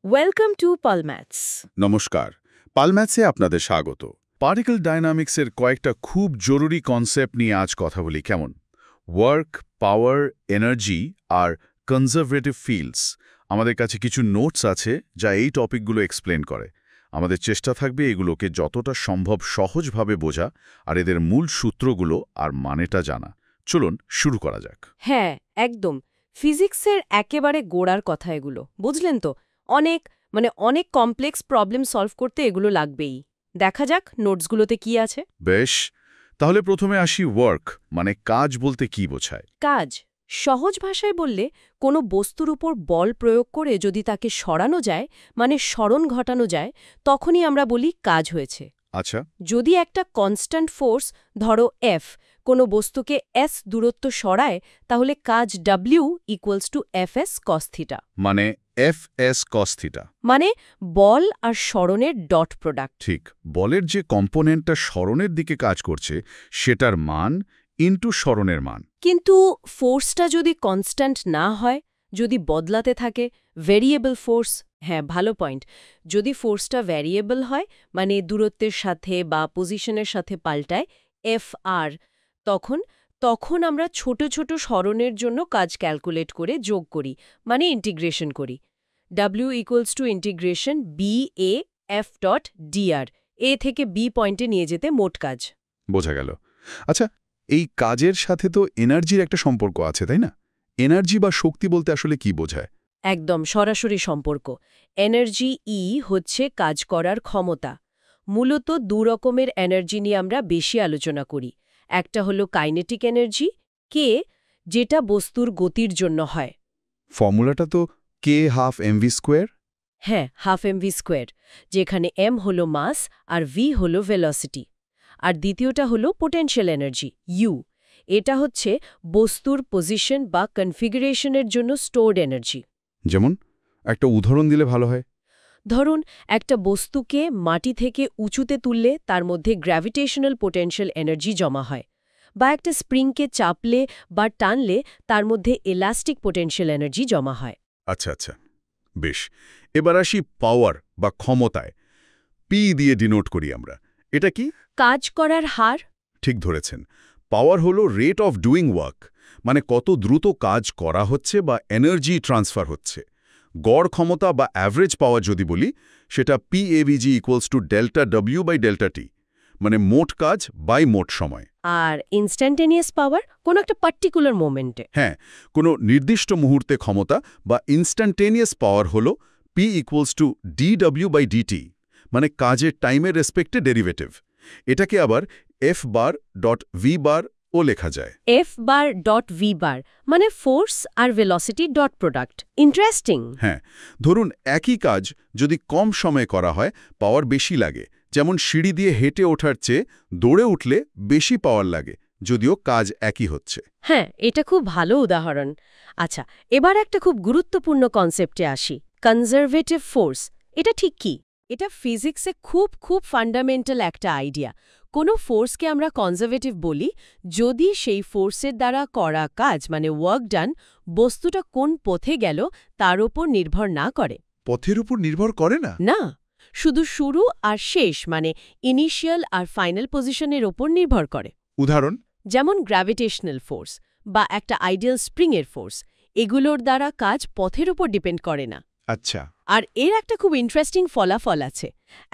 Welcome to পালম্যাথস। নমস্কার, পালম্যাথসে আপনাদের স্বাগত। পার্টিকেল ডায়নামিক্সের কয়েকটা খুব জরুরি কনসেপ্ট নিয়ে আজ কথা বলি, কেমন? ওয়ার্ক, পাওয়ার, এনার্জি আর কনজারভেটিভ ফিল্ডস। আমাদের কাছে কিছু নোটস আছে যা এই টপিকগুলো এক্সপ্লেন করে। আমাদের চেষ্টা থাকবে এগুলোকে যতটা সম্ভব সহজভাবে বোঝা আর এদের মূল সূত্রগুলো আর মানেটা জানা। চলুন শুরু করা যাক। হ্যাঁ, একদম ফিজিক্সের একেবারে গোড়ার কথা এগুলো, বুঝলেন তো? অনেক কমপ্লেক্স প্রবলেম সলভ করতে এগুলো লাগবেই। দেখা যাক নোটসগুলোতে কি আছে। বেশ, তাহলে প্রথমে আসি ওয়ার্ক, মানে কাজ বলতে কি বোঝায়? কাজ সহজ ভাষায় বললে কোনো বস্তুর উপর বল প্রয়োগ করে যদি তাকে সরানো যায়, মানে সরণ ঘটানো যায়, তখনই আমরা বলি কাজ হয়েছে। আচ্ছা, যদি একটা কনস্ট্যান্ট ফোর্স, ধরো এফ, কোনো বস্তুকে এস দূরত্ব সরায়, তাহলে কাজ W equals to FS cos theta. মানে এফ এস কস থিটা। মানে বল আর সরণের ডট প্রোডাক্ট। ঠিক, বলের যে কম্পোনেন্টটা সরণের দিকে কাজ করছে সেটার মান ইনটু সরণের মান। কিন্তু ফোর্সটা যদি কনস্ট্যান্ট না হয়, যদি বদলাতে থাকে, ভেরিয়েবল ফোর্স, হ্যাঁ ভালো পয়েন্ট, যদি ফোর্সটা ভ্যারিয়েবল হয়, মানে দূরত্বের সাথে বা পজিশনের সাথে পাল্টায়, এফ আর, তখন আমরা ছোট ছোট সরণের জন্য কাজ ক্যালকুলেট করে যোগ করি, মানে ইন্টিগ্রেশন করি। W equals to integration B A F dot dr, A থেকে বি পয়েন্টে নিয়ে যেতে মোট কাজ। বোঝা গেল। আচ্ছা, এই কাজের সাথে তো এনার্জির একটা সম্পর্ক আছে, তাই না? এনার্জি বা শক্তি বলতে আসলে কি বোঝায়? একদম সরাসরি সম্পর্ক। এনার্জি ই হচ্ছে কাজ করার ক্ষমতা। মূলত দু রকমের এনার্জি নিয়ে আমরা বেশি আলোচনা করি। একটা হলো কাইনেটিক এনার্জি, কে, যেটা বস্তুর গতির জন্য হয়। ফর্মুলাটা তো k ½mv²। হ্যাঁ, হাফ এমভি স্কোয়ার, যেখানে এম হলো মাস আর ভি হলো ভেলোসিটি। আর দ্বিতীয়টা হলো পোটেনশিয়াল এনার্জি, ইউ। এটা হচ্ছে বস্তুর পজিশন বা কনফিগারেশনের জন্য স্টোরড এনার্জি। যেমন একটা উদাহরণ দিলে ভালো হয়। ধরুন, একটা বস্তুকে মাটি থেকে উঁচুতে তুললে তার মধ্যে গ্র্যাভিটেশনাল পোটেনশিয়াল এনার্জি জমা হয়, বা একটা স্প্রিংকে চাপলে বা টানলে তার মধ্যে এলাস্টিক পোটেনশিয়াল এনার্জি জমা হয়। আচ্ছা আচ্ছা, বেশ। এবার আসি পাওয়ার বা ক্ষমতায়। পি দিয়ে ডিনোট করি আমরা। এটা কি? কাজ করার হার। ঠিক ধরেছেন। পাওয়ার হলো রেট অফ ডুইং ওয়ার্ক, মানে কত দ্রুত কাজ করা হচ্ছে বা এনার্জি ট্রান্সফার হচ্ছে। গড় ক্ষমতা বা অ্যাভারেজ পাওয়ার যদি বলি, সেটা PAVG equals to delta W by delta t, মানে মোট কাজ বাই মোট সময়। আর ইনস্ট্যান্টেনিয়াস পাওয়ার কোনো একটা পার্টিকুলার মোমেন্টে। হ্যাঁ, কোনো নির্দিষ্ট মুহূর্তে ক্ষমতা বা ইনস্ট্যান্টেনিয়াস পাওয়ার হলো P equals to DW by DT, মানে কাজের টাইমের রেসপেক্টে ডেরিভেটিভ। এটাকে আবার F bar dot V bar ও লেখা যায়। F bar dot V bar মানে ফোর্স আর ভেলোসিটি ডট প্রোডাক্ট। ইন্টারেস্টিং। হ্যাঁ, ধরুন একই কাজ যদি কম সময়ে করা হয়, পাওয়ার বেশি লাগে। যেমন সিঁড়ি দিয়ে হেঁটে ওঠার চেয়ে দৌড়ে উঠলে বেশি পাওয়ার লাগে, যদিও কাজ একই হচ্ছে। হ্যাঁ, এটা খুব ভালো উদাহরণ। আচ্ছা, এবার একটা খুব গুরুত্বপূর্ণ কনসেপ্টে আসি, কনজারভেটিভ ফোর্স। এটা ঠিক কি? এটা ফিজিক্সে খুব ফান্ডামেন্টাল একটা আইডিয়া। কোনো ফোর্সকে আমরা কনজারভেটিভ বলি যদি সেই ফোর্সের দ্বারা করা কাজ, মানে ওয়ার্ক ডান, বস্তুটা কোন পথে গেল তার উপর নির্ভর না করে। পথের উপর নির্ভর করে না? না, শুধু শুরু আর শেষ, মানে ইনিশিয়াল আর ফাইনাল পজিশনের ওপর নির্ভর করে। উদাহরণ? যেমন গ্র্যাভিটেশনাল ফোর্স বা একটা আইডিয়াল স্প্রিংয়ের ফোর্স, এগুলোর দ্বারা কাজ পথের উপর ডিপেন্ড করে না। আচ্ছা। আর এর একটা খুব ইন্টারেস্টিং ফলাফল আছে।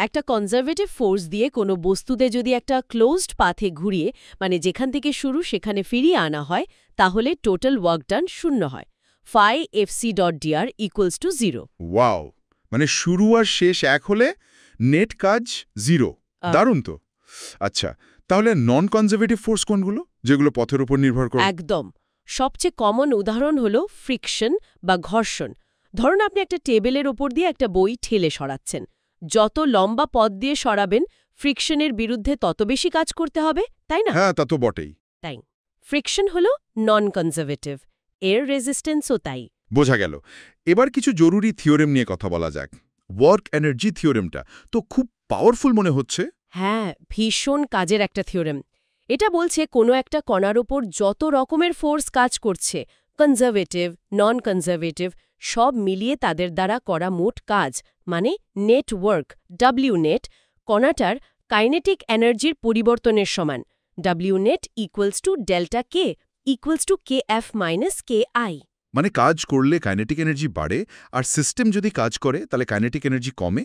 একটা কনজারভেটিভ ফোর্স দিয়ে কোনো বস্তুতে যদি একটা ক্লোজড পাথে ঘুরিয়ে, মানে যেখান থেকে শুরু সেখানে ফিরিয়ে আনা হয়, তাহলে টোটাল ওয়ার্ক ডান 0 হয়। ফাই FC dot DR equals to 0। Wow, মানে শুরু আর শেষ এক হলে নেট কাজ 0। দারুণ তো। আচ্ছা, তাহলে নন কনজারভেটিভ ফোর্স কোনগুলো, যেগুলো পথের উপর নির্ভর করে? একদম। সবচেয়ে কমন উদাহরণ হলো ফ্রিকশন বা ঘর্ষণ। ধরুন আপনি একটা টেবিলের ওপর দিয়ে একটা বই ঠেলে সরাচ্ছেন। যত লম্বা পথ দিয়ে সরাবেন, ফ্রিকশনের বিরুদ্ধে তত বেশি কাজ করতে হবে, তাই না? হ্যাঁ, তা তো বটেই। তাই ফ্রিকশন হলো নন কনজারভেটিভ, এর রেজিস্ট্যান্সও তাই। বোঝা গেল। এবার কিছু জরুরি থিওরেম নিয়ে কথা বলা যাক। ওয়ার্ক এনার্জি থিওরেমটা তো খুব পাওয়ারফুল মনে হচ্ছে। হ্যাঁ, ভীষণ কাজের একটা থিওরেম। এটা বলছে কোনো একটা কণার ওপর যত রকমের ফোর্স কাজ করছে, কনজারভেটিভ, নন কনজারভেটিভ, সব মিলিয়ে তাদের দ্বারা করা মোট কাজ মানে নেটওয়ার্ক WNet কণাটার কাইনেটিক এনার্জির পরিবর্তনের সমান WNet = delta K = KF - KI। মানে কাজ করলে কাইনেটিক এনার্জি বাড়ে আর সিস্টেম যদি কাজ করে তাহলে কাইনেটিক এনার্জি কমে?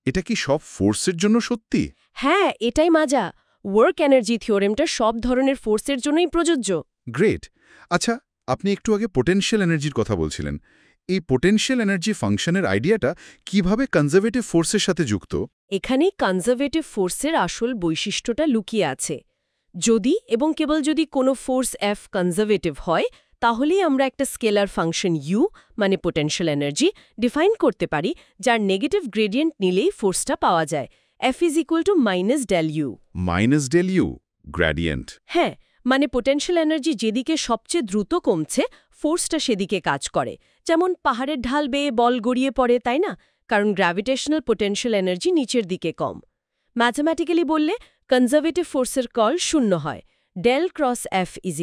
এটা কি সব ফোর্সের জন্য সত্যি? হ্যাঁ, এটাই মাজা। ওয়ার্ক এনার্জি থিওরেমটা সব ধরনের ফোর্সের জন্যই প্রযোজ্য। গ্রেট। আচ্ছা, আপনি একটু আগে পোটেনশিয়াল এনার্জির কথা বলছিলেন। এই পোটেনশিয়াল এনার্জি ফাংশনের আইডিয়াটা কিভাবে কনজারভেটিভ ফোর্সের সাথে যুক্ত? এখানেই কনজারভেটিভ ফোর্সের আসল বৈশিষ্ট্যটা লুকিয়ে আছে। যদি এবং কেবল যদি কোনো ফোর্স F কনজারভেটিভ হয়, তাহলেই আমরা একটা স্কেলার ফাংশন U মানে পোটেনশিয়াল এনার্জি ডিফাইন করতে পারি, যার নেগেটিভ গ্রেডিয়েন্ট নিলেই ফোর্সটা পাওয়া যায়। F = -del U। -del U gradient. হ্যাঁ, মানে পোটেনশিয়াল এনার্জি যেদিকে সবচেয়ে দ্রুত কমছে, ফোর্সটা সেদিকে কাজ করে। যেমন পাহাড়ের ঢাল বেয়ে বল গড়িয়ে পড়ে, তাই না? কারণ গ্র্যাভিটেশনাল পোটেনশিয়াল এনার্জি নিচের দিকে কম। ম্যাথমেটিক্যালি বললে কনজারভেটিভ ফোর্সের কল 0 হয়। del × F =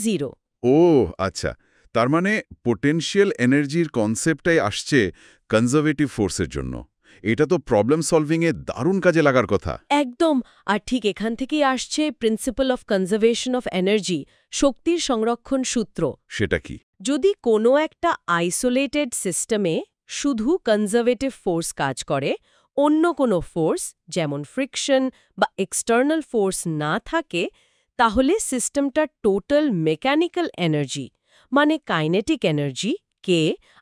0। ও আচ্ছা, তার মানে পোটেনশিয়াল এনার্জির কনসেপ্টটাই আসছে কনজারভেটিভ ফোর্সের জন্য। এটা তো প্রবলেম সলভিংয়ে দারুণ কাজে লাগার কথা। একদম। আর ঠিক এখান থেকেই আসছে principal of conservation of energy, শক্তির সংরক্ষণ সূত্র। সেটা কি? যদি কোনো একটা আইসোলেটেড সিস্টেমে শুধু কনজারভেটিভ ফোর্স কাজ করে, অন্য কোনো ফোর্স যেমন ফ্রিকশন বা এক্সটার্নাল ফোর্স না থাকে, তাহলে সিস্টেমটার টোটাল মেকানিক্যাল এনার্জি মানে কাইনেটিক এনার্জি K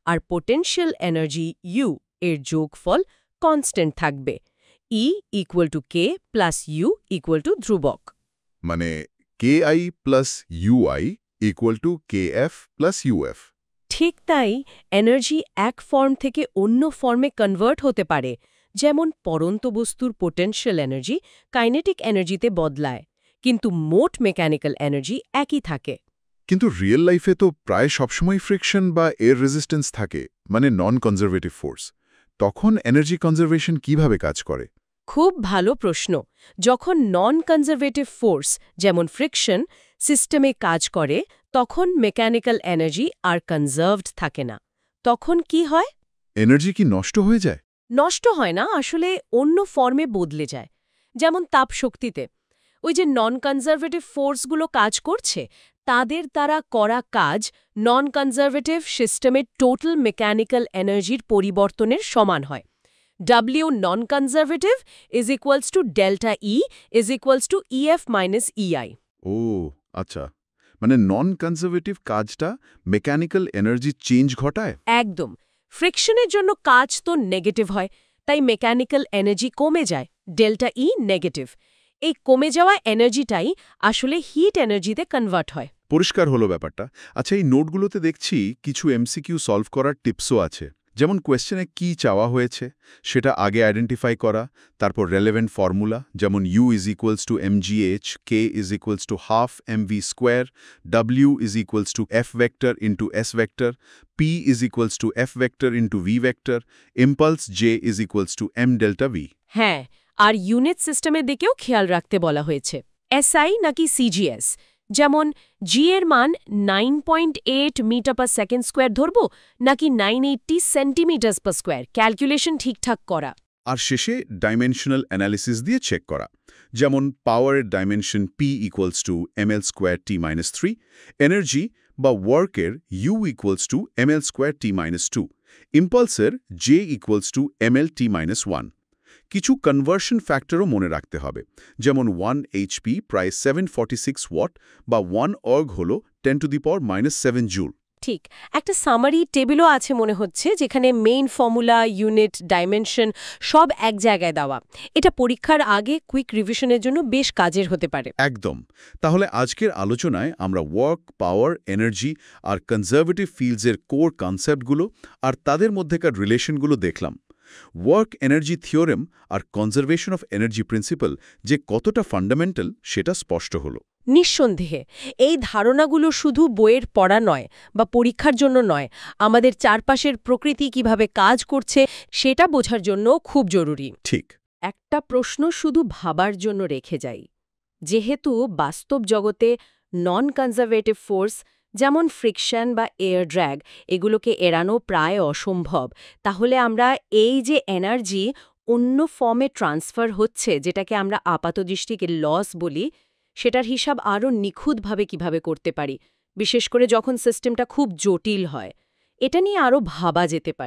আর পোটেনশিয়াল এনার্জি U এর যোগফল কনস্ট্যান্ট থাকবে। E = K + U = ধ্রুবক। মানে KI + UI = KF + UF। ঠিক তাই, এনার্জি এক ফর্ম থেকে অন্য ফর্মে কনভার্ট হতে পারে। যেমন পরন্ত বস্তুর পোটেনশিয়াল এনার্জি কাইনেটিক এনার্জিতে বদলায়, কিন্তু মোট মেকানিক্যাল এনার্জি একই থাকে। কিন্তু রিয়েল লাইফে তো প্রায় সবসময় ফ্রিকশন বা এয়ার রেজিস্ট্যান্স থাকে, মানে নন কনজারভেটিভ ফোর্স। তখন এনার্জি কনজারভেশন কিভাবে কাজ করে? খুব ভালো প্রশ্ন। যখন নন কনজারভেটিভ ফোর্স যেমন ফ্রিকশন সিস্টেমে কাজ করে, তখন মেকানিক্যাল এনার্জি আর কনজার্ভড থাকে না। তখন কি হয়? এনার্জি কি নষ্ট হয়ে যায়? নষ্ট হয় না, আসলে অন্য ফর্মে বদলে যায়। যেমন তাপশক্তিতে ওই যে নন কনজারভেটিভ ফোর্সগুলো কাজ করছে, তাদের দ্বারা করা কাজ নন কনজারভেটিভ সিস্টেমের টোটাল মেকানিক্যাল এনার্জির পরিবর্তনের সমান হয়। W non conservative = delta E = EF - EI। ও আচ্ছা, মানে নন কনজারভেটিভ কাজটা মেকানিক্যাল এনার্জি চেঞ্জ ঘটায়? একদম। ফ্রিকশনের জন্য কাজ তো নেগেটিভ হয়, তাই মেকানিক্যাল এনার্জি কমে যায়, ডেল্টা E নেগেটিভ। এই কমে যাওয়া এনার্জিটাই আসলে হিট এনার্জিতে কনভার্ট হয়। পরিষ্কার হলো ব্যাপারটা। আচ্ছা, এই নোটগুলোতে দেখছি কিছু MCQ সলভ করার টিপসও আছে। যেমন কোয়েশ্চেনে কি চাওয়া হয়েছে সেটা আগে আইডেন্টিফাই করা, তারপর রেলেভেন্ট ফর্মুলা যেমন U = mgh, K = ½ mv², W = F vector into S vector, P = F vector into V vector, impulse J = m delta V। হ্যাঁ, আর ইউনিট সিস্টেমের দিকেও খেয়াল রাখতে বলা হয়েছে। SI নাকি CGS, যেমন G এর মান 9.8 মিটার/সেকেন্ড² ধরব নাকি 980 সেন্টিমিটার/স্কয়ার, ক্যালকুলেশন ঠিকঠাক করা। আর শেষে ডাইমেনশনাল অ্যানালিসিস দিয়ে চেক করা, যেমন পাওয়ারের ডাইমেনশন P = ml²T-3, এনার্জি বা ওয়ার্কের U = ml²T-2, ইম্পালসের J = ml_T-1। কিছু কনভার্সন ফ্যাক্টরও মনে রাখতে হবে, যেমন 1 HP প্রায় 746 ওয়াট বা 1 অর্গ হল 10⁻⁻7 জুল। ঠিক, একটা সামারি টেবিলও আছে মনে হচ্ছে, যেখানে মেইন ফর্মুলা, ইউনিট, ডাইমেনশন সব এক জায়গায় দেওয়া। এটা পরীক্ষার আগে কুইক রিভিশনের জন্য বেশ কাজের হতে পারে। একদম। তাহলে আজকের আলোচনায় আমরা ওয়ার্ক, পাওয়ার, এনার্জি আর কনজারভেটিভ ফিল্ডসের কোর কনসেপ্টগুলো আর তাদের মধ্যেকার রিলেশনগুলো দেখলাম। ওয়ার্ক এনার্জি থিওরেম আর কনজারভেশন অফ এনার্জি প্রিন্সিপাল যে কতটা ফান্ডামেন্টাল সেটা স্পষ্ট হলো। নিঃসন্দেহে এই ধারণাগুলো শুধু বইয়ের পড়া নয় বা পরীক্ষার জন্য নয়, আমাদের চারপাশের প্রকৃতি কিভাবে কাজ করছে সেটা বোঝার জন্য খুব জরুরি। ঠিক। একটা প্রশ্ন শুধু ভাবার জন্য রেখে যাই। যেহেতু বাস্তব জগতে নন কনজারভেটিভ ফোর্স যেমন ফ্রিকশন বা এয়ার ড্র্যাগ, এগুলোকে এড়ানো প্রায় অসম্ভব। তাহলে আমরা এই যে এনার্জি অন্য ফর্মে ট্রান্সফার হচ্ছে, যেটাকে আমরা আপাতদৃষ্টিকে লস বলি, সেটার হিসাব আরও নিখুঁতভাবে কিভাবে করতে পারি, বিশেষ করে যখন সিস্টেমটা খুব জটিল হয়। এটা নিয়ে আরও ভাবা যেতে পারে।